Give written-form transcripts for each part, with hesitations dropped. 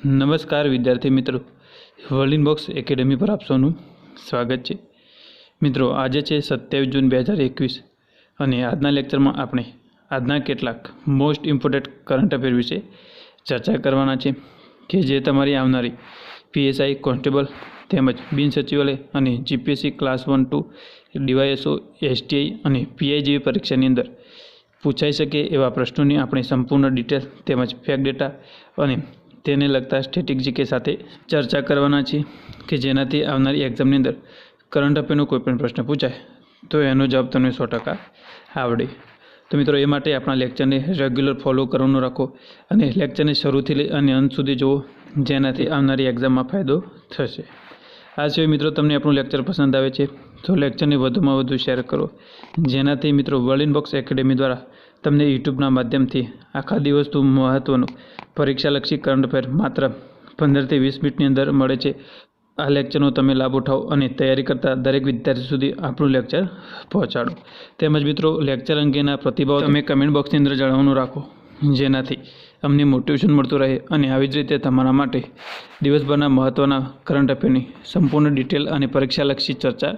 નમસ્કાર વિદ્યાર્થી મિત્રો, વર્લિન બોક્સ એકેડમી પર આપ સૌનું સ્વાગત છે। મિત્રો, આજે છે 27 જૂન 2021 અને આજના લેક્ચરમાં આપણે આજના કેટલાક મોસ્ટ ઇમ્પોર્ટન્ટ કરંટ અફેર વિશે ચર્ચા કરવાના છે કે જે તમારી આવનારી પીએસઆઈ કોન્સ્ટેબલ તેમજ બિન સચિવાલય અને જીપીએસસી ક્લાસ 1-2 ડીવાયએસઓ એસટીઆઈ અને પીઆઈ જેવી પરીક્ષાની અંદર પૂછાઈ શકે એવા પ્રશ્નોની આપણે સંપૂર્ણ ડિટેલ તેમજ ફેક્ટ ડેટા અને તેને લગતા સ્ટેટિક જીકે સાથે ચર્ચા કરવાના છે કે જેનાથી આવનારી એક્ઝામની અંદર કરંટ અફેરનો કોઈ પણ પ્રશ્ન પૂછાય તો એનો જવાબ તમને 100% આવડે। તો મિત્રો, એ માટે આપણા લેક્ચરને રેગ્યુલર ફોલો કરવાનું રાખો અને લેક્ચરને શરૂથી લઈ અને અંત સુધી જુઓ, જેનાથી આવનારી એક્ઝામમાં ફાયદો થશે। આ સિવાય મિત્રો, તમને આપણું લેક્ચર પસંદ આવે છે તો લેક્ચરને વધુમાં વધુ શેર કરો, જેનાથી મિત્રો વર્લિન બોક્સ એકેડમી દ્વારા તમને યુટ્યુબના માધ્યમથી આખા દિવસનું મહત્ત્વનું પરીક્ષાલક્ષી કરંટ અફેર માત્ર 15 થી 20 મિનિટની અંદર મળે છે। આ લેક્ચરનો તમે લાભ ઉઠાવો અને તૈયારી કરતા દરેક વિદ્યાર્થી સુધી આપણું લેક્ચર પહોંચાડો। તેમજ મિત્રો, લેક્ચર અંગેના પ્રતિભાવ તમે કમેન્ટ બોક્સની અંદર જણાવવાનું રાખો, જેનાથી અમને મોટિવેશન મળતું રહે અને આવી જ રીતે તમારા માટે દિવસભરના મહત્ત્વના કરંટ અફેરની સંપૂર્ણ ડિટેલ અને પરીક્ષાલક્ષી ચર્ચા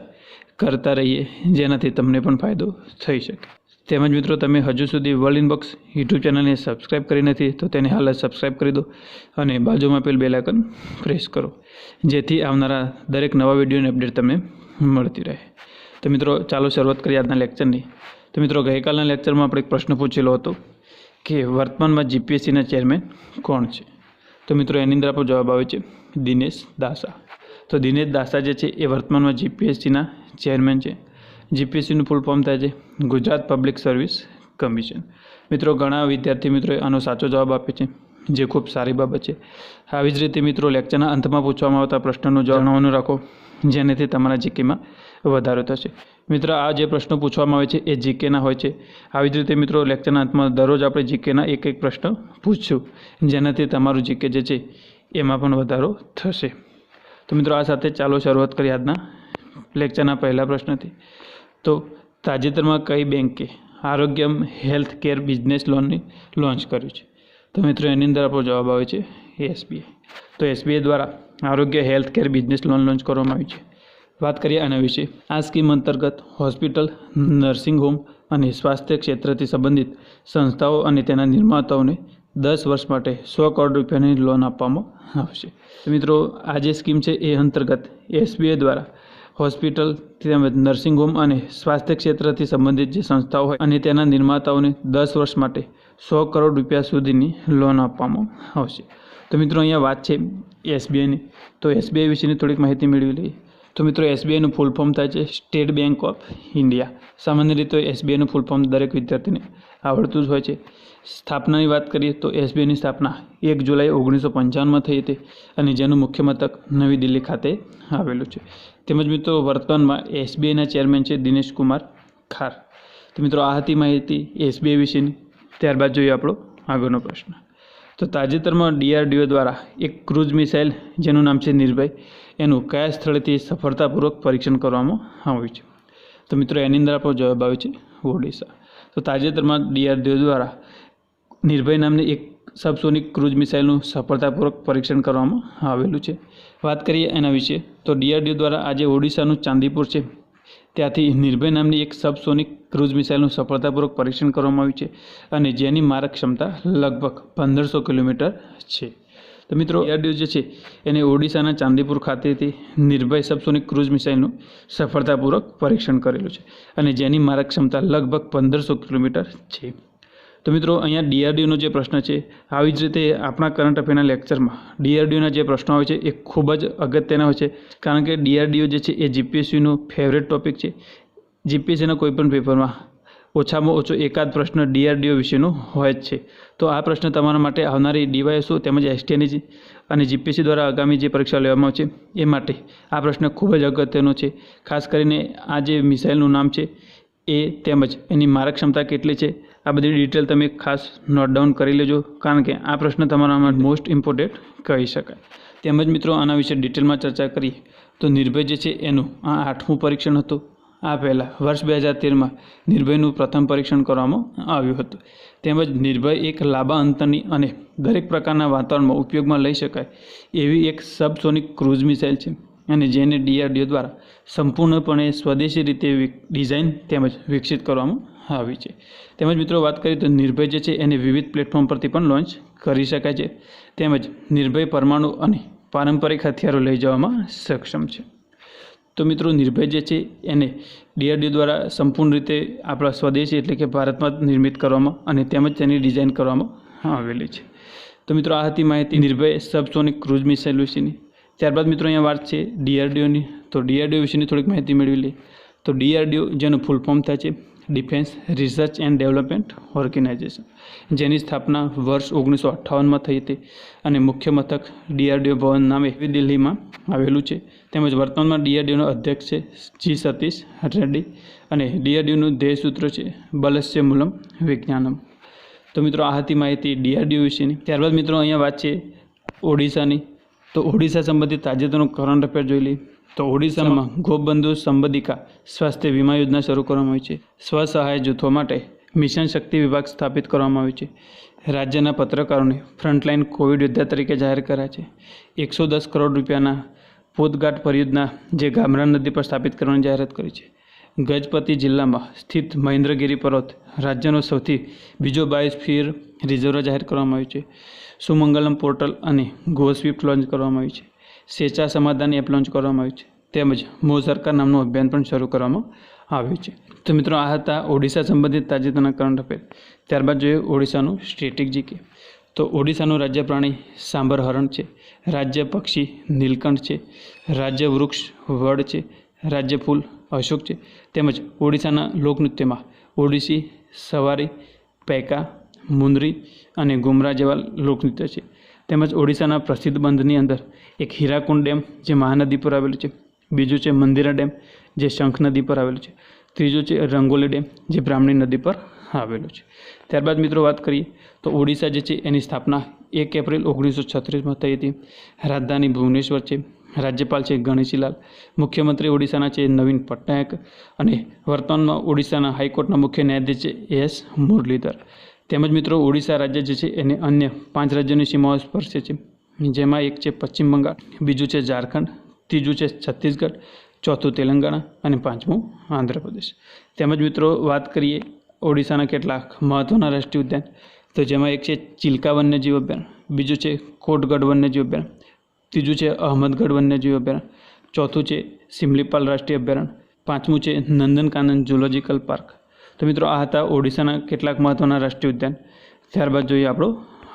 કરતા રહીએ, જેનાથી તમને પણ ફાયદો થઈ શકે। તેમજ મિત્રો, તમે હજુ સુધી વર્લિન બોક્સ યુટ્યુબ ચેનલને સબસ્ક્રાઈબ કરી નથી તો તેને હાલ જ સબસ્ક્રાઈબ કરી દો અને બાજુમાં આપેલ બેલ આઇકન પ્રેસ કરો, જેથી આવનારા દરેક નવા વિડીયોની અપડેટ તમને મળતી રહે। તો મિત્રો, ચાલો શરૂઆત કરીએ આજના લેક્ચરની। તો મિત્રો, ગઈકાલના લેક્ચરમાં આપણે એક પ્રશ્ન પૂછેલો હતો કે વર્તમાનમાં જીપીએસસીના ચેરમેન કોણ છે? તો મિત્રો, એની અંદર આપણો જવાબ આવે છે દિનેશ દાસા। તો દિનેશ દાસા જે છે એ વર્તમાનમાં જીપીએસસીના ચેરમેન છે। જીપીએસસીનું ફૂલ ફોર્મ થાય છે ગુજરાત પબ્લિક સર્વિસ કમિશન। મિત્રો, ઘણા વિદ્યાર્થી મિત્રોએ આનો સાચો જવાબ આપે છે, જે ખૂબ સારી બાબત છે। આવી જ રીતે મિત્રો, લેક્ચરના અંતમાં પૂછવામાં આવતા પ્રશ્નોનો જવાબ જણાવવાનું રાખો, જેનાથી તમારા જીકેમાં વધારો થશે। મિત્રો, આ જે પ્રશ્નો પૂછવામાં આવે છે એ જીકેના હોય છે। આવી જ રીતે મિત્રો, લેક્ચરના અંતમાં દરરોજ આપણે જીકેના એક પ્રશ્ન પૂછશું, જેનાથી તમારું જીકે જે છે એમાં પણ વધારો થશે। તો મિત્રો, આ સાથે ચાલો શરૂઆત કરીએ આજના લેક્ચરના પહેલા પ્રશ્નથી। તો તાજેતરમાં કઈ બેંકે આરોગ્ય હેલ્થ કેર બિઝનેસ લોનની લોન્ચ કર્યું છે? તો મિત્રો, એની અંદર આપણો જવાબ આવે છે એસબીઆઈ। તો એસબીઆઈ દ્વારા આરોગ્ય health care business loan launch કરવામાં આવી છે। વાત કરીએ આના વિશે। આ સ્કીમ અંતર્ગત હોસ્પિટલ, નર્સિંગ હોમ અને સ્વાસ્થ્ય ક્ષેત્રથી સંબંધિત સંસ્થાઓ અને તેના નિર્માતાઓને 10 વર્ષ માટે 100 કરોડ રૂપિયાની લોન આપવામાં આવશે। તો મિત્રો, આ જે સ્કીમ છે એ અંતર્ગત એસબીઆઈ દ્વારા હોસ્પિટલ તેમજ નર્સિંગ હોમ અને સ્વાસ્થ્ય ક્ષેત્રથી સંબંધિત જે સંસ્થાઓ હોય અને તેના નિર્માતાઓને 10 વર્ષ માટે 100 કરોડ રૂપિયા સુધીની લોન આપવામાં આવશે। તો મિત્રો, અહીંયા વાત છે એસબીઆઈની, તો એસબીઆઈ વિશેની થોડીક માહિતી મેળવી લઈએ। તો મિત્રો, એસબીઆઈનું ફૂલ ફોર્મ થાય છે સ્ટેટ બેંક ઓફ ઇન્ડિયા। સામાન્ય રીતે એસબીઆઈનું ફૂલ ફોર્મ દરેક વિદ્યાર્થીને આવડતું જ હોય છે। સ્થાપનાની વાત કરીએ તો એસબીઆઈની સ્થાપના 1 જુલાઈ 1955માં થઈ હતી અને જેનું મુખ્ય મથક નવી દિલ્હી ખાતે આવેલું છે। તેમજ મિત્રો, વર્તમાનમાં એસબીઆઈના ચેરમેન છે દિનેશ કુમાર ખાર। તો મિત્રો, આ હતી માહિતી એસબીઆઈ વિશેની। ત્યારબાદ જોઈએ આપણો આગળનો પ્રશ્ન। તો તાજેતરમાં ડીઆરડીઓ દ્વારા એક ક્રૂઝ મિસાઇલ જેનું નામ છે નિર્ભય, એનું કયા સ્થળેથી સફળતાપૂર્વક પરીક્ષણ કરવામાં આવ્યું છે? તો મિત્રો, એની અંદર આપણો જવાબ આવે છે ઓડિશા। તો તાજેતરમાં ડીઆરડીઓ દ્વારા નિર્ભય નામની એક સબસોનિક ક્રૂઝ મિસાઇલનું સફળતાપૂર્વક પરીક્ષણ કરવામાં આવેલું છે। વાત કરીએ એના વિશે તો ડીઆરડીઓ દ્વારા આજે ઓડિશાનું ચાંદીપુર છે ત્યાંથી નિર્ભય નામની એક સબસોનિક ક્રૂઝ મિસાઇલનું સફળતાપૂર્વક પરીક્ષણ કરવામાં આવ્યું છે અને જેની મારક ક્ષમતા લગભગ 1500 કિલોમીટર છે। તો મિત્રો, ડીઆરડીઓ જે છે એને ઓડિશાના ચાંદીપુર ખાતેથી નિર્ભય સબસોનિક ક્રૂઝ મિસાઇલનું સફળતાપૂર્વક પરીક્ષણ કરેલું છે અને જેની મારક ક્ષમતા લગભગ 1500 કિલોમીટર છે। તો મિત્રો, અહીંયા ડીઆરડીઓનો જે પ્રશ્ન છે, આવી જ રીતે આપણા કરંટ અફેરના લેક્ચરમાં ડીઆરડીઓના જે પ્રશ્નો આવે છે એ ખૂબ જ અગત્યના હોય છે, કારણ કે ડીઆરડીઓ જે છે એ જીપીએસસીનો ફેવરેટ ટોપિક છે। જીપીએસસીના કોઈપણ પેપરમાં ઓછામાં ઓછો એકાદ પ્રશ્ન ડીઆરડીઓ વિશેનો હોય જ છે। તો આ પ્રશ્ન તમારા માટે આવનારી ડીવાયએસઓ તેમજ એસટીઆઈની અને જીપીએસસી દ્વારા આગામી જે પરીક્ષા લેવામાં આવશે એ માટે આ પ્રશ્ન ખૂબ જ અગત્યનો છે। ખાસ કરીને આ જે મિસાઇલનું નામ છે એ તેમજ એની મારક ક્ષમતા કેટલી છે, આ બધી ડિટેલ તમે ખાસ નોટ ડાઉન કરી લેજો, કારણ કે આ પ્રશ્ન તમારા માટે મોસ્ટ ઇમ્પોર્ટન્ટ કહી શકાય। તેમજ મિત્રો, આના વિશે ડિટેલમાં ચર્ચા કરીએ તો નિર્ભય જે છે એનું આ 8મું પરીક્ષણ હતું આ પહેલાં વર્ષ 2013માં નિર્ભયનું પ્રથમ પરીક્ષણ કરવામાં આવ્યું હતું. તેમજ નિર્ભય એક લાંબા અંતરની અને દરેક પ્રકારના વાતાવરણમાં ઉપયોગમાં લઈ શકાય એવી એક સબસોનિક ક્રૂઝ મિસાઇલ છે અને જેને DRDO દ્વારા સંપૂર્ણપણે સ્વદેશી રીતે ડિઝાઇન તેમજ વિકસિત કરવામાં આવી છે. તેમજ મિત્રો વાત કરીએ તો નિર્ભય જે છે એને વિવિધ પ્લેટફોર્મ પરથી પણ લોન્ચ કરી શકાય છે. તેમજ નિર્ભય પરમાણુ અને પારંપરિક હથિયારો લઈ જવામાં સક્ષમ છે. તો મિત્રો નિર્ભય જે છે એને DRDO દ્વારા સંપૂર્ણ રીતે આપણા સ્વદેશી એટલે કે ભારતમાં નિર્મિત કરવામાં અને તેમજ તેની ડિઝાઇન કરવામાં આવેલી છે. તો મિત્રો આ હતી માહિતી નિર્ભય સબસોનિક ક્રૂઝ મિસાઇલ વિશેની. ત્યારબાદ મિત્રો અહીંયા વાત છે DRDOની. તો DRDO વિશેની થોડીક માહિતી મેળવી લઈએ. તો DRDO જેનું ફૂલ ફોર્મ થાય છે defence research and development organisation, જેની સ્થાપના વર્ષ 1958માં થઈ હતી અને મુખ્ય મથક DRDO ભવન નામે નવી દિલ્હીમાં આવેલું છે. તેમજ વર્તમાનમાં DRDOના અધ્યક્ષ છે જી સતીશ રેડ્ડી અને DRDOનું ધ્યેય સૂત્ર છે બલસ્ય મૂલમ વિજ્ઞાનમ. તો મિત્રો આ હતી માહિતી DRDO વિશેની. ત્યારબાદ મિત્રો અહીંયા વાત છે ઓડિશાની. તો ઓડિશા સંબંધિત તાજેતરનું કરંટ અફેર જોઈ લઈએ. તો ઓડિશામાં ગોપબંધુ સંબંધિકા સ્વાસ્થ્ય વીમા યોજના શરૂ કરવામાં આવી છે. સ્વસહાય જૂથો માટે મિશન શક્તિ વિભાગ સ્થાપિત કરવામાં આવ્યું છે. રાજ્યના પત્રકારોને ફ્રન્ટલાઇન કોવિડ યોદ્ધા તરીકે જાહેર કર્યા છે. 110 કરોડ રૂપિયાના પોતઘાટ પરિયોજના જે ગામરા નદી પર સ્થાપિત કરવાની જાહેરાત કરી છે. ગજપતિ જિલ્લામાં સ્થિત મહેન્દ્રગિરી પર્વત રાજ્યનો સૌથી બીજો બાયોસ્ફિયર રિઝર્વ જાહેર કરવામાં આવ્યો છે. સુમંગલમ પોર્ટલ અને ગો સ્વિફ્ટ લોન્ચ કરવામાં આવ્યું છે. સેચા સમાધાન એપ લોન્ચ કરવામાં આવ્યું છે. તેમજ મો સરકાર નામનું અભિયાન પણ શરૂ કરવામાં આવ્યું છે. તો મિત્રો આ હતા ઓડિશા સંબંધિત તાજેતરના કરંટ અફેર. ત્યારબાદ જોઈએ ઓડિશાનું સ્ટેટિક જીકે. તો ઓડિશાનું રાજ્ય પ્રાણી સાંભર હરણ છે. રાજ્ય પક્ષી નીલકંઠ છે. રાજ્ય વૃક્ષ વડ છે. રાજ્ય ફૂલ અશોક છે. તેમજ ઓડિશાના લોકનૃત્યમાં ઓડિસી, સવારી, પૈકા, મુંદરી અને ગુમરા જેવા લોકનૃત્ય છે. તેમજ ઓડિશાના પ્રસિદ્ધ બંધની અંદર એક હીરાકુંડ ડેમ જે મહાનદી પર આવેલું છે. બીજું છે મંદિરા ડેમ જે શંખ નદી પર આવેલું છે. ત્રીજું છે રંગોલી ડેમ જે બ્રાહ્મણી નદી પર આવેલું છે. ત્યારબાદ મિત્રો વાત કરીએ તો ઓડિશા જે છે એની સ્થાપના 1 એપ્રિલ 1936માં થઈ હતી. રાજધાની ભુવનેશ્વર છે. રાજ્યપાલ છે ગણેશીલાલ. મુખ્યમંત્રી ઓડિશાના છે નવીન પટનાયક અને વર્તમાનમાં ઓડિશાના હાઈકોર્ટના મુખ્ય ન્યાયાધીશ છે એસ મુરલીધર. તેમજ મિત્રો ઓડિશા રાજ્ય જે છે એને અન્ય 5 રાજ્યોની સીમાઓ સ્પર્શે છે, જેમાં એક છે પશ્ચિમ બંગાળ, બીજું છે ઝારખંડ, ત્રીજું છે છત્તીસગઢ, ચોથું તેલંગાણા અને પાંચમું આંધ્રપ્રદેશ. તેમજ મિત્રો વાત કરીએ ઓડિશાના કેટલાક મહત્ત્વના રાષ્ટ્રીય ઉદ્યાન, તો જેમાં એક છે ચિલ્કા વન્યજીવ અભયારણ્ય, બીજું છે કોટગઢ વન્યજીવ અભયારણ્ય, ત્રીજું છે અહમદગઢ વન્યજીવ અભયારણ્ય, ચોથું છે સિમલીપાલ રાષ્ટ્રીય અભયારણ્ય, પાંચમું છે નંદનકાનન ઝૂલોજિકલ પાર્ક. તો મિત્રો આ હતા ઓડિશાના કેટલાક મહત્ત્વના રાષ્ટ્રીય ઉદ્યાન. ત્યારબાદ જોઈએ આપણો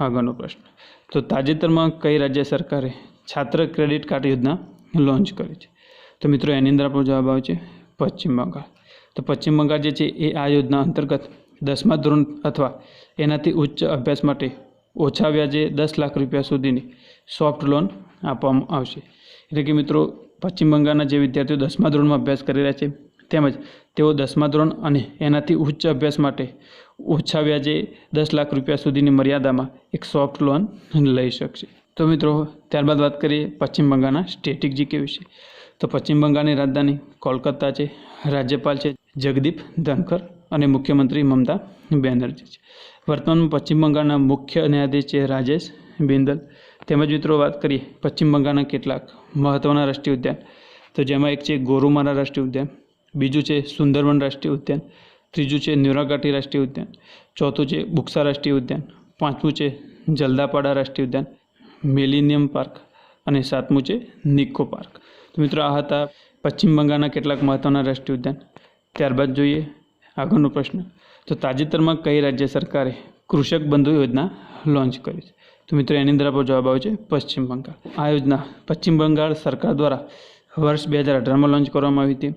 આગળનો પ્રશ્ન. તો તાજેતરમાં કઈ રાજ્ય સરકારે છાત્ર ક્રેડિટ કાર્ડ યોજના લોન્ચ કરી છે? તો મિત્રો એની અંદર આપણો જવાબ આવે છે પશ્ચિમ બંગાળ. તો પશ્ચિમ બંગાળ જે છે એ આ યોજના અંતર્ગત 10મા ધોરણ અથવા એનાથી ઉચ્ચ અભ્યાસ માટે ઓછા વ્યાજે 10 લાખ રૂપિયા સુધીની સોફ્ટ લોન આપવામાં આવશે. એટલે કે મિત્રો પશ્ચિમ બંગાળના જે વિદ્યાર્થીઓ 10મા ધોરણમાં અભ્યાસ કરી રહ્યા છે તેમજ તેઓ 10મા ધોરણ અને એનાથી ઉચ્ચ અભ્યાસ માટે ઓછા વ્યાજે 10 લાખ રૂપિયા સુધીની મર્યાદામાં એક સોફ્ટ લોન લઈ શકશે. તો મિત્રો ત્યારબાદ વાત કરીએ પશ્ચિમ બંગાળના સ્ટેટિક જીકે વિશે. તો પશ્ચિમ બંગાળની રાજધાની કોલકાતા છે. રાજ્યપાલ છે જગદીપ ધનખર અને મુખ્યમંત્રી મમતા બેનર્જી છે. વર્તમાનમાં પશ્ચિમ બંગાળના મુખ્ય ન્યાયાધીશ છે રાજેશ બિંદલ. તેમજ મિત્રો વાત કરીએ પશ્ચિમ બંગાળના કેટલાક મહત્ત્વના રાષ્ટ્રીય ઉદ્યાન, તો જેમાં એક છે ગોરુમારા રાષ્ટ્રીય ઉદ્યાન, બીજું છે સુંદરવન રાષ્ટ્રીય ઉદ્યાન, ત્રીજું છે ન્યુરાઘાટી રાષ્ટ્રીય ઉદ્યાન, ચોથું છે બુક્સા રાષ્ટ્રીય ઉદ્યાન, પાંચમું છે જલદાપાડા રાષ્ટ્રીય ઉદ્યાન, મિલેનિયમ પાર્ક અને સાતમું છે નિકો પાર્ક. તો મિત્રો આ હતા પશ્ચિમ બંગાળના કેટલાક મહત્ત્વના રાષ્ટ્રીય ઉદ્યાન. ત્યારબાદ જોઈએ આગળનો પ્રશ્ન. તો તાજેતરમાં કઈ રાજ્ય સરકારે કૃષક બંધુ યોજના લોન્ચ કરી છે? તો મિત્રો એની અંદર આપણો જવાબ આવે છે પશ્ચિમ બંગાળ. આ યોજના પશ્ચિમ બંગાળ સરકાર દ્વારા વર્ષ 2018માં લોન્ચ કરવામાં આવી હતી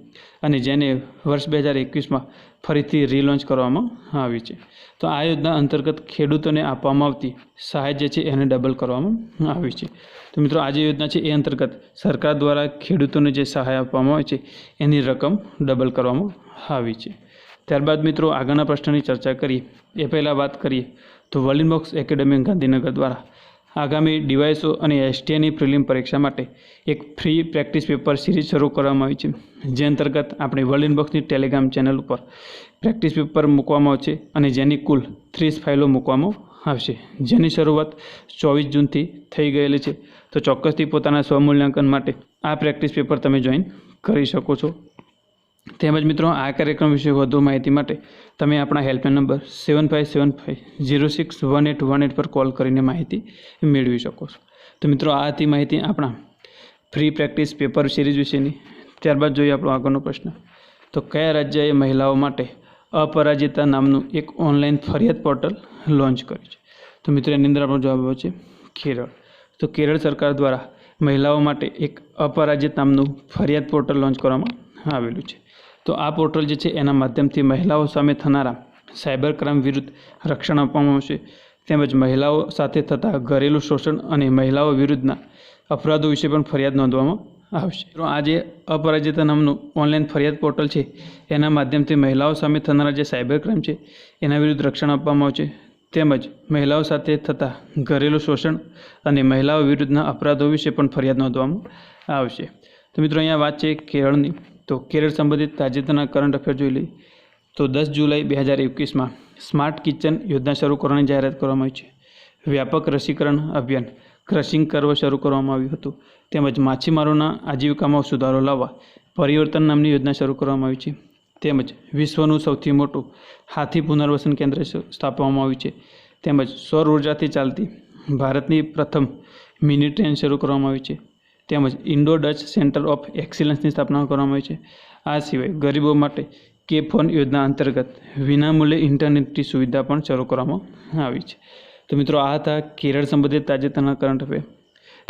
અને જેને વર્ષ 2021માં ફરીથી રીલોન્ચ કરવામાં આવી છે. તો આ યોજના અંતર્ગત ખેડૂતોને આપવામાં આવતી સહાય જે છે એને ડબલ કરવામાં આવી છે. તો મિત્રો આ જે યોજના છે એ અંતર્ગત સરકાર દ્વારા ખેડૂતોને જે સહાય આપવામાં આવે છે એની રકમ ડબલ કરવામાં આવી છે. ત્યારબાદ મિત્રો આગળના પ્રશ્નની ચર્ચા કરીએ એ પહેલાં વાત કરીએ તો વર્લિંગ બોક્સ એકેડેમી ગાંધીનગર દ્વારા આગામી ડીવાયએસઓ અને એસટીએની પ્રિલિમ પરીક્ષા માટે એક ફ્રી પ્રેક્ટિસ પેપર સિરીઝ શરૂ કરવામાં આવી છે, જે અંતર્ગત આપણે વર્લ્ડ ઇનબોક્સની ટેલિગ્રામ ચેનલ ઉપર પ્રેક્ટિસ પેપર મૂકવામાં આવશે અને જેની કુલ 30 ફાઇલો મૂકવામાં આવશે, જેની શરૂઆત 24 જૂનથી થઈ ગયેલી છે. તો ચોક્કસથી પોતાના સ્વમૂલ્યાંકન માટે આ પ્રેક્ટિસ પેપર તમે જોઈન કરી શકો છો. તેમજ મિત્રો, આ કાર્યક્રમ વિશે વધુ માહિતી માટે તમે આપણા હેલ્પલાઇન નંબર 7575061818 પર કોલ કરીને માહિતી મેળવી શકો છો. તો મિત્રો, આ હતી માહિતી આપણા ફ્રી પ્રેક્ટિસ પેપર સિરીઝ વિશેની. ત્યારબાદ જોઈએ આપણો આગળનો પ્રશ્ન. તો કયા રાજ્યએ મહિલાઓ માટે અપરાજિતા નામનું એક ઓનલાઈન ફરિયાદ પોર્ટલ લોન્ચ કર્યું છે? તો મિત્રો, એની અંદર આપણો જવાબ આવ્યો છે કેરળ. તો કેરળ સરકાર દ્વારા મહિલાઓ માટે એક અપરાજિત નામનું ફરિયાદ પોર્ટલ લોન્ચ કરવામાં આવેલું છે. તો આ પોર્ટલ જે છે એના માધ્યમથી મહિલાઓ સામે થનારા સાયબર ક્રાઇમ વિરુદ્ધ રક્ષણ આપવામાં આવશે, તેમજ મહિલાઓ સાથે થતા ઘરેલું શોષણ અને મહિલાઓ વિરુદ્ધના અપરાધો વિશે પણ ફરિયાદ નોંધવામાં આવશે. તો આ જે અપરાજિતા નામનું ઓનલાઈન ફરિયાદ પોર્ટલ છે એના માધ્યમથી મહિલાઓ સામે થનારા જે સાયબર ક્રાઇમ છે એના વિરુદ્ધ રક્ષણ આપવામાં આવશે, તેમજ મહિલાઓ સાથે થતા ઘરેલું શોષણ અને મહિલાઓ વિરુદ્ધના અપરાધો વિશે પણ ફરિયાદ નોંધવામાં આવશે. તો મિત્રો, અહીંયા વાત છે કેરળની. તો કેરળ સંબંધિત તાજેતરના કરંટ અફેર જોઈ લઈએ. તો 10 જુલાઈ 2021માં સ્માર્ટ કિચન યોજના શરૂ કરવાની જાહેરાત કરવામાં આવી છે. વ્યાપક રસીકરણ અભિયાન ક્રશિંગ કર્વ શરૂ કરવામાં આવ્યું હતું, તેમજ માછીમારોના આજીવિકામાં સુધારો લાવવા પરિવર્તન નામની યોજના શરૂ કરવામાં આવી છે, તેમજ વિશ્વનું સૌથી મોટું હાથી પુનર્વસન કેન્દ્ર સ્થાપવામાં આવ્યું છે, તેમજ સૌર ઉર્જાથી ચાલતી ભારતની પ્રથમ મિની ટ્રેન શરૂ કરવામાં આવી છે, તેમજ ઇન્ડો ડચ સેન્ટર ઓફ એક્સિલન્સની સ્થાપના કરવામાં આવી છે. આ સિવાય ગરીબો માટે કે ફોન યોજના અંતર્ગત વિનામૂલ્યે ઇન્ટરનેટની સુવિધા પણ શરૂ કરવામાં આવી છે. તો મિત્રો, આ હતા કેરળ સંબંધિત તાજેતરના કરંટ અફેર.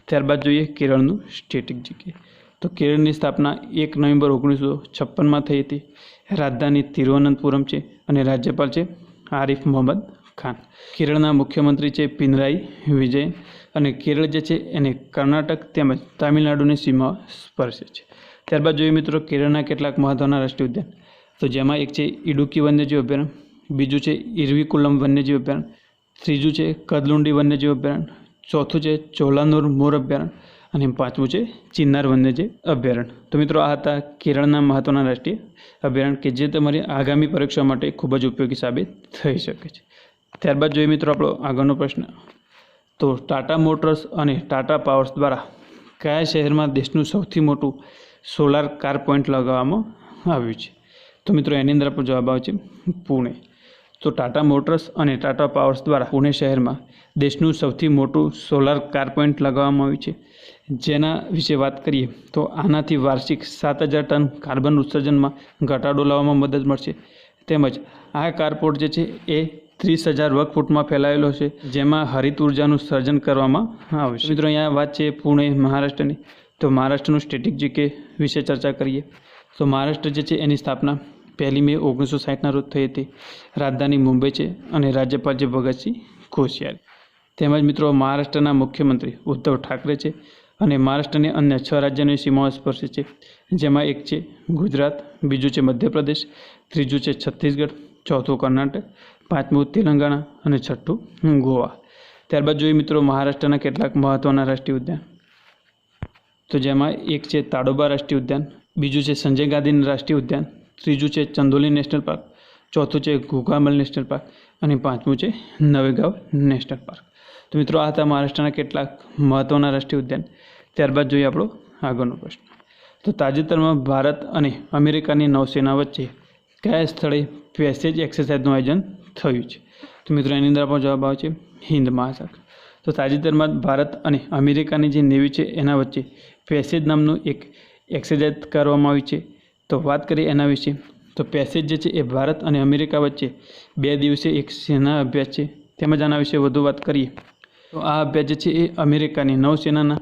ત્યારબાદ જોઈએ કેરળનું સ્ટેટિક જીકે. તો કેરળની સ્થાપના 1 નવેમ્બર 1956માં થઈ હતી. રાજધાની તિરુવનંતપુરમ છે અને રાજ્યપાલ છે આરિફ મોહમ્મદ ખાન. કેરળના મુખ્યમંત્રી છે પિનરાઈ વિજયન અને કેરળ જે છે એને કર્ણાટક તેમજ તામિલનાડુની સીમા સ્પર્શે છે. ત્યારબાદ જોઈએ મિત્રો કેરળના કેટલાક મહત્ત્વના રાષ્ટ્રીય ઉદ્યાન. તો જેમાં એક છે ઇડુકી વન્યજીવ અભયારણ્ય, બીજું છે ઇરવિકુલમ વન્યજીવ અભયારણ્ય, ત્રીજું છે કદલુંડી વન્યજીવ અભયારણ્ય, ચોથું છે ચોલાનુર મોર અભયારણ્ય અને પાંચમું છે ચિન્નાર વન્યજીવ અભયારણ્ય. તો મિત્રો, આ હતા કેરળના મહત્ત્વના રાષ્ટ્રીય અભયારણ્ય કે જે તમારી આગામી પરીક્ષા માટે ખૂબ જ ઉપયોગી સાબિત થઈ શકે છે. ત્યારબાદ જોઈએ મિત્રો આપણો આગળનો પ્રશ્ન. તો ટાટા મોટર્સ અને ટાટા પાવર્સ દ્વારા કયા શહેરમાં દેશનું સૌથી મોટું સોલાર કાર પોઈન્ટ લગાવવામાં આવ્યું છે? તો મિત્રો, એની અંદર આપણો જવાબ આવે છે પુણે. તો ટાટા મોટર્સ અને ટાટા પાવર્સ દ્વારા પુણે શહેરમાં દેશનું સૌથી મોટું સોલાર કાર પોઈન્ટ લગાવવામાં આવ્યું છે, જેના વિશે વાત કરીએ તો આનાથી વાર્ષિક 7,000 ટન કાર્બન ઉત્સર્જનમાં ઘટાડો લાવવામાં મદદ મળશે, તેમજ આ કારપોર્ટ જે છે એ 30,000 વર્ગ ફૂટમાં ફેલાયેલો છે, જેમાં હરિત ઉર્જાનું સર્જન કરવામાં આવશે. મિત્રો, અહીંયા વાત છે પુણે મહારાષ્ટ્રની. તો મહારાષ્ટ્રનું સ્ટેટિક જીકે વિશે ચર્ચા કરીએ. તો મહારાષ્ટ્ર જે છે એની સ્થાપના 1 મે 1960ના રોજ થઈ હતી. રાજધાની મુંબઈ છે અને રાજ્યપાલ છે ભગતસિંહ કોશિયારી. તેમજ મિત્રો, મહારાષ્ટ્રના મુખ્યમંત્રી ઉદ્ધવ ઠાકરે છે અને મહારાષ્ટ્રની અન્ય 6 રાજ્યોની સીમાઓ સ્પર્શે છે, જેમાં એક છે ગુજરાત, બીજું છે મધ્યપ્રદેશ, ત્રીજું છે છત્તીસગઢ, ચોથું કર્ણાટક, પાંચમું તેલંગાણા અને છઠ્ઠું ગોવા. ત્યારબાદ જોઈએ મિત્રો મહારાષ્ટ્રના કેટલાક મહત્ત્વના રાષ્ટ્રીય ઉદ્યાન. તો જેમાં એક છે તાડોબા રાષ્ટ્રીય ઉદ્યાન, બીજું છે સંજય ગાંધી રાષ્ટ્રીય ઉદ્યાન, ત્રીજું છે ચંદોલી નેશનલ પાર્ક, ચોથું છે ઘોઘામલ નેશનલ પાર્ક અને પાંચમું છે નવેગાંવ નેશનલ પાર્ક. તો મિત્રો, આ હતા મહારાષ્ટ્રના કેટલાક મહત્ત્વના રાષ્ટ્રીય ઉદ્યાન. ત્યારબાદ જોઈએ આપણો આગળનો પ્રશ્ન. તો તાજેતરમાં ભારત અને અમેરિકાની નૌસેના વચ્ચે કયા સ્થળે પેસેજ એક્સરસાઇઝનું આયોજન થયું છે? તો મિત્રો, એની અંદર આપણો જવાબ આવે છે હિન્દ મહાસાગર. તો તાજેતરમાં ભારત અને અમેરિકાની જે નેવી છે એના વચ્ચે પેસેજ નામનું એક એક્સરસાઇઝ કરવામાં આવી છે. તો વાત કરીએ એના વિશે, તો પેસેજ જે છે એ ભારત અને અમેરિકા વચ્ચે 2 દિવસીય એક સેના અભ્યાસ છે. તેમજ આના વિશે વધુ વાત કરીએ તો આ અભ્યાસ જે છે એ અમેરિકાની નૌસેનાના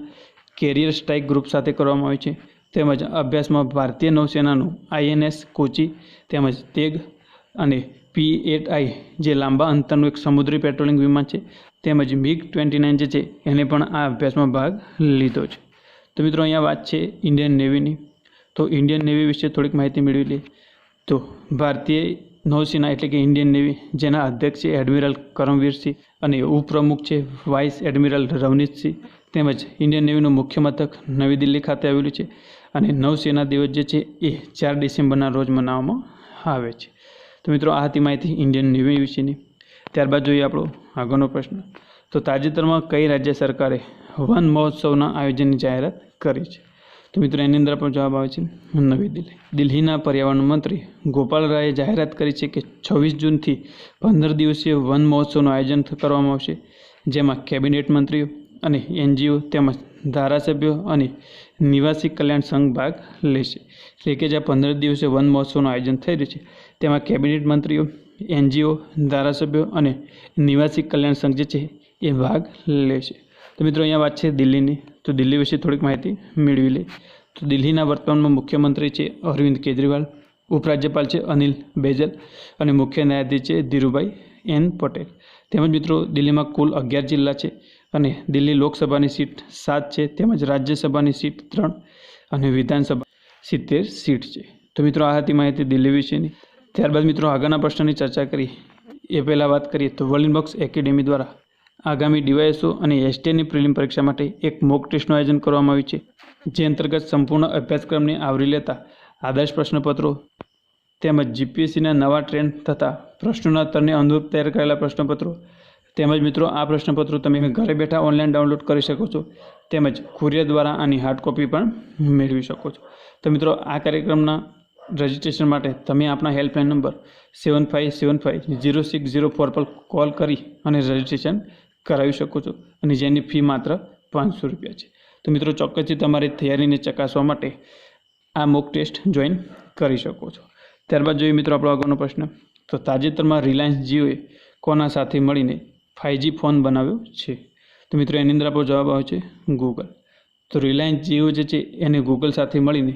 કેરિયર સ્ટ્રાઇક ગ્રુપ સાથે કરવામાં આવ્યો છે. તેમજ અભ્યાસમાં ભારતીય નૌસેનાનું INS કોચી તેમજ તેગ અને P-8I જે લાંબા અંતરનું એક સમુદ્રી પેટ્રોલિંગ વિમાન છે, તેમજ MiG-29 જે છે એને પણ આ અભ્યાસમાં ભાગ લીધો છે. તો મિત્રો, અહીંયા વાત છે ઇન્ડિયન નેવીની. તો ઇન્ડિયન નેવી વિશે થોડીક માહિતી મેળવી લઈએ. તો ભારતીય નૌસેના એટલે કે ઇન્ડિયન નેવી, જેના અધ્યક્ષ છે એડમિરલ કરમવીર સિંહ અને ઉપપ્રમુખ છે વાઇસ એડમિરલ રવનીત સિંહ. તેમજ ઇન્ડિયન નેવીનું મુખ્ય મથક નવી દિલ્હી ખાતે આવેલું છે અને નૌસેના દિવસ જે છે એ 4 ડિસેમ્બરના રોજ મનાવવામાં આવે છે. તો મિત્રો આ હતી માહિતી ઇન્ડિયન નેવી વિશેની. ત્યારબાદ જોઈએ આપણો આગળનો પ્રશ્ન. તો તાજેતરમાં કઈ રાજ્ય સરકારે વન મહોત્સવના આયોજનની જાહેરાત કરી છે? તો મિત્રો એની અંદર પણ જવાબ આવે છે નવી દિલ્હી. દિલ્હીના પર્યાવરણ મંત્રી ગોપાલ રાયે જાહેરાત કરી છે કે 26 જૂનથી 15 દિવસીય વન મહોત્સવનું આયોજન કરવામાં આવશે, જેમાં કેબિનેટ મંત્રીઓ અને NGO તેમજ ધારાસભ્યો અને નિવાસી કલ્યાણ સંઘ ભાગ લેશે. એટલે કે જે 15 દિવસીય વન મહોત્સવનું આયોજન થઈ રહ્યું છે તેમાં કેબિનેટ મંત્રીઓ, NGO, ધારાસભ્યો અને નિવાસી કલ્યાણ સંઘ જે છે એ ભાગ લેશે. તો મિત્રો અહીંયા વાત છે દિલ્હીની, તો દિલ્હી વિશે થોડીક માહિતી મેળવી લે. તો દિલ્હીના વર્તમાનમાં મુખ્યમંત્રી છે અરવિંદ કેજરીવાલ, ઉપરાજ્યપાલ છે અનિલ બેજલ અને મુખ્ય ન્યાયાધીશ છે ધીરુભાઈ N પટેલ. તેમજ મિત્રો દિલ્હીમાં કુલ 11 જિલ્લા છે અને દિલ્હી લોકસભાની સીટ 7 છે, તેમજ રાજ્યસભાની સીટ 3 અને વિધાનસભા 70 સીટ છે. તો મિત્રો આ હતી માહિતી દિલ્હી વિશેની. ત્યારબાદ મિત્રો આગળના પ્રશ્નની ચર્ચા કરી એ પહેલાં વાત કરીએ તો વર્લિન બક્સ એકેડેમી દ્વારા આગામી DYSO અને STની પ્રિલિમ પરીક્ષા માટે એક મોક ટેસ્ટનું આયોજન કરવામાં આવ્યું છે, જે અંતર્ગત સંપૂર્ણ અભ્યાસક્રમને આવરી લેતા આદર્શ પ્રશ્નપત્રો તેમજ GPSCના નવા ટ્રેન્ડ તથા પ્રશ્નોના સ્તરને અનુરૂપ તૈયાર કરેલા પ્રશ્નપત્રો તેમજ મિત્રો આ પ્રશ્નપત્રો તમે ઘરે બેઠા ઓનલાઈન ડાઉનલોડ કરી શકો છો, તેમજ કુરિયર દ્વારા આની હાર્ડ કોપી પણ મેળવી શકો છો. તો મિત્રો આ કાર્યક્રમના રજિસ્ટ્રેશન માટે તમે આપણા હેલ્પલાઇન નંબર 75750604 પર કોલ કરી અને રજિસ્ટ્રેશન કરાવી શકો છો અને જેની ફી માત્ર 500 રૂપિયા છે. તો મિત્રો ચોક્કસથી તમારી તૈયારીને ચકાસવા માટે આ મોક ટેસ્ટ જોઈન કરી શકો છો. ત્યારબાદ જોઈએ મિત્રો આપણો આગળનો પ્રશ્ન. તો તાજેતરમાં રિલાયન્સ જીઓએ કોના સાથે મળીને 5G ફોન બનાવ્યો છે? તો મિત્રો એની અંદર આપણો જવાબ આવે છે ગૂગલ. તો રિલાયન્સ જીઓ જે છે એને ગૂગલ સાથે મળીને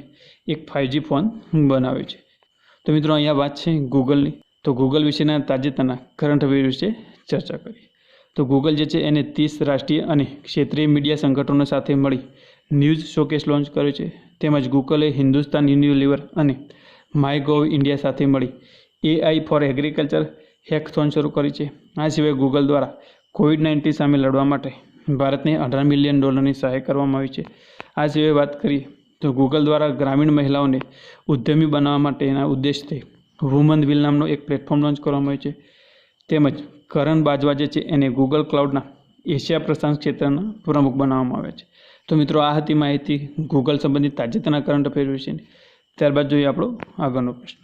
એક 5G ફોન બનાવ્યો છે. તો મિત્રો અહીંયા વાત છે ગૂગલની. તો ગૂગલ વિશેના તાજેતરના કરંટ અફેર વિશે ચર્ચા કરીએ. તો ગૂગલ જે છે એને 30 રાષ્ટ્રીય અને ક્ષેત્રીય મીડિયા સંગઠનો સાથે મળી ન્યૂઝ શોકેસ લોન્ચ કર્યો છે. તેમજ ગૂગલે હિન્દુસ્તાન યુનિલિવર અને માયગોવ ઇન્ડિયા સાથે મળી AI ફોર એગ્રીકલ્ચર હેકેથોન શરૂ કરી છે. આ સિવાય ગૂગલ દ્વારા COVID-19 સામે લડવા માટે ભારતને $18 મિલિયન સહાય કરવામાં આવી છે. આ સિવાય વાત કરીએ તો ગૂગલ દ્વારા ગ્રામીણ મહિલાઓને ઉદ્યમી બનાવવા માટેના ઉદ્દેશથી વુમન વિલ નામનો એક પ્લેટફોર્મ લોન્ચ કરવામાં આવ્યો છે. તેમજ કરણ બાજવા જે છે એને ગૂગલ ક્લાઉડના એશિયા પ્રશાંત ક્ષેત્રના પ્રમુખ બનાવવામાં આવ્યા છે. તો મિત્રો આ હતી માહિતી ગૂગલ સંબંધિત તાજેતરના કરંટ અફેર વિશેની. ત્યારબાદ જોઈએ આપણો આગળનો પ્રશ્ન.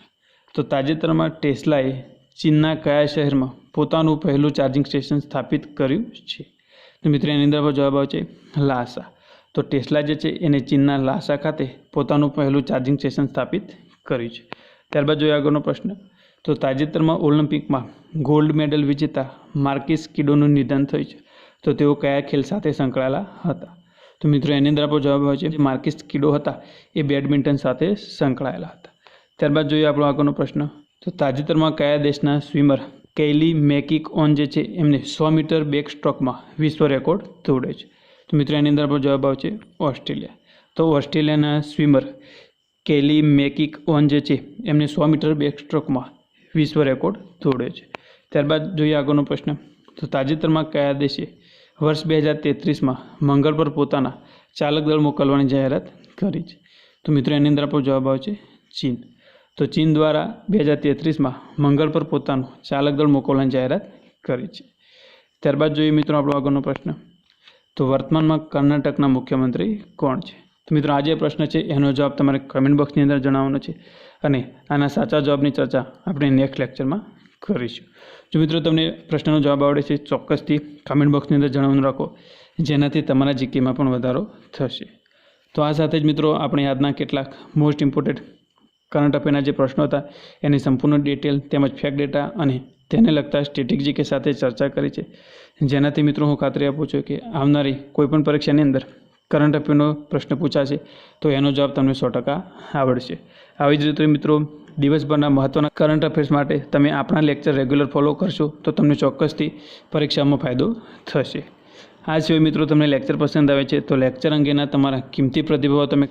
તો તાજેતરમાં ટેસ્લાએ ચીનના કયા શહેરમાં પોતાનું પહેલું ચાર્જિંગ સ્ટેશન સ્થાપિત કર્યું છે? તો મિત્રો એની અંદર જવાબ આવે છે લાસા. તો ટેસ્લા જે છે એને ચીનના લાસા ખાતે પોતાનું પહેલું ચાર્જિંગ સ્ટેશન સ્થાપિત કર્યું છે. ત્યારબાદ જોઈએ આગળનો પ્રશ્ન. તો તાજેતરમાં ઓલિમ્પિકમાં ગોલ્ડ મેડલ વિજેતા માર્કિસ કિડોનું નિધન થયું છે. તો તેઓ કયા ખેલ સાથે સંકળાયેલા હતા? તો મિત્રો એની અંદર આપણો જવાબ આવે છે માર્કિસ કિડો હતા એ બેડમિન્ટન સાથે સંકળાયેલા હતા. ત્યારબાદ જોઈએ આપણો આગળનો પ્રશ્ન. તો તાજેતરમાં કયા દેશના સ્વિમર કેલી મેકિક-ઓન જે છે એમને 100 મીટર બેક સ્ટ્રોકમાં વિશ્વ રેકોર્ડ તોડ્યો છે? તો મિત્રો એની અંદર આપણો જવાબ આવે છે ઓસ્ટ્રેલિયા. તો ઓસ્ટ્રેલિયાના સ્વિમર કેલી મેકિક-ઓન જે છે એમને 100 મીટર બેક સ્ટ્રોકમાં વિશ્વ રેકોર્ડ તોડ્યો છે. ત્યારબાદ જોઈએ આગળનો પ્રશ્ન. તો તાજેતરમાં કયા દેશે વર્ષ 2033માં મંગળ પર પોતાના ચાલક દળ મોકલવાની જાહેરાત કરી છે? તો મિત્રો એની અંદર આપણો જવાબ આવે છે ચીન. તો ચીન દ્વારા 2033માં મંગળ પર પોતાનું ચાલક દળ મોકલવાની જાહેરાત કરી છે. ત્યારબાદ જોઈએ મિત્રો આપણો આગળનો પ્રશ્ન. તો વર્તમાનમાં કર્ણાટકના મુખ્યમંત્રી કોણ છે? તો મિત્રો આ જે પ્રશ્ન છે એનો જવાબ તમારે કમેન્ટ બોક્સની અંદર જણાવવાનો છે અને આના સાચા જવાબની ચર્ચા આપણે નેક્સ્ટ લેક્ચરમાં કરીશું. જો મિત્રો તમને પ્રશ્નનો જવાબ આવડે છે ચોક્કસથી કમેન્ટ બોક્સની અંદર જણાવવાનું રાખો, જેનાથી તમારા જીકેમાં પણ વધારો થશે. તો આ સાથે જ મિત્રો આપણે આજના કેટલાક મોસ્ટ ઇમ્પોર્ટન્ટ કરંટ અફેરના જે પ્રશ્નો હતા એની સંપૂર્ણ ડિટેલ તેમજ ફેક્ટ ડેટા અને તેને લગતા સ્ટેટિક જીકે સાથે ચર્ચા કરી છે, જેનાથી મિત્રો હું ખાતરી આપું છું કે આવનારી કોઈપણ પરીક્ષાની અંદર કરંટ અફેરનો પ્રશ્ન પૂછાશે તો એનો જવાબ તમને 100% આવડશે. આવી જ રીતે મિત્રો દિવસભરના મહત્ત્વના કરંટ અફેર્સ માટે તમે આપણા લેક્ચર રેગ્યુલર ફોલો કરશો તો તમને ચોક્કસથી પરીક્ષામાં ફાયદો થશે. આ સિવાય મિત્રો તમને લેક્ચર પસંદ આવે છે તો લેક્ચર અંગેના તમારા કિંમતી પ્રતિભાવો તમે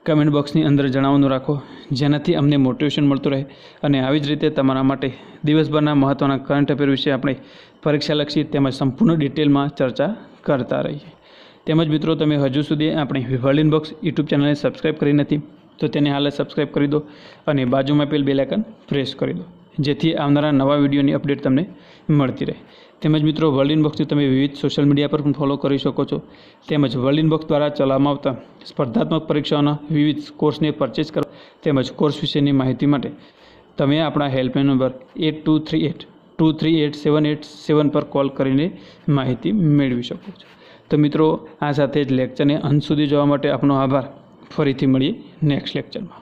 કમેન્ટ બોક્સની અંદર જણાવવાનું રાખો, જેનાથી અમને મોટિવેશન મળતું રહે. અને આવી જ રીતે તમારા માટે દિવસભરના મહત્ત્વના કરંટ અફેર વિશે આપણે પરીક્ષાલક્ષી તેમજ સંપૂર્ણ ડિટેલમાં ચર્ચા કરતા રહીએ. તેમજ મિત્રો, તમે હજુ સુધી આપણી વર્લ્ડ બોક્સ યુટ્યુબ ચેનલને સબસ્ક્રાઈબ કરી નથી તો તેને હાલ સબસ્ક્રાઈબ કરી દો અને બાજુમાં આપેલ બેલ આઇકન પ્રેસ કરી દો, જેથી આવનારા નવા વિડીયોની અપડેટ તમને મળતી રહે. તેમજ મિત્રો, વર્લ્ડ બોક્સને તમે વિવિધ સોશિયલ મીડિયા પર પણ ફોલો કરી શકો છો. તેમજ વર્લ્ડ બોક્સ દ્વારા ચલાવવામાં આવતા સ્પર્ધાત્મક પરીક્ષાઓના વિવિધ કોર્સને પરચેસ કરવા તેમજ કોર્સ વિશેની માહિતી માટે તમે આપણા હેલ્પલાઇન નંબર 8238238787 પર કોલ કરીને માહિતી મેળવી શકો છો. તો મિત્રો, આ સાથે જ લેક્ચરને અંત સુધી જોવા માટે આપનો આભાર. ફરીથી મળીએ નેક્સ્ટ લેક્ચરમાં.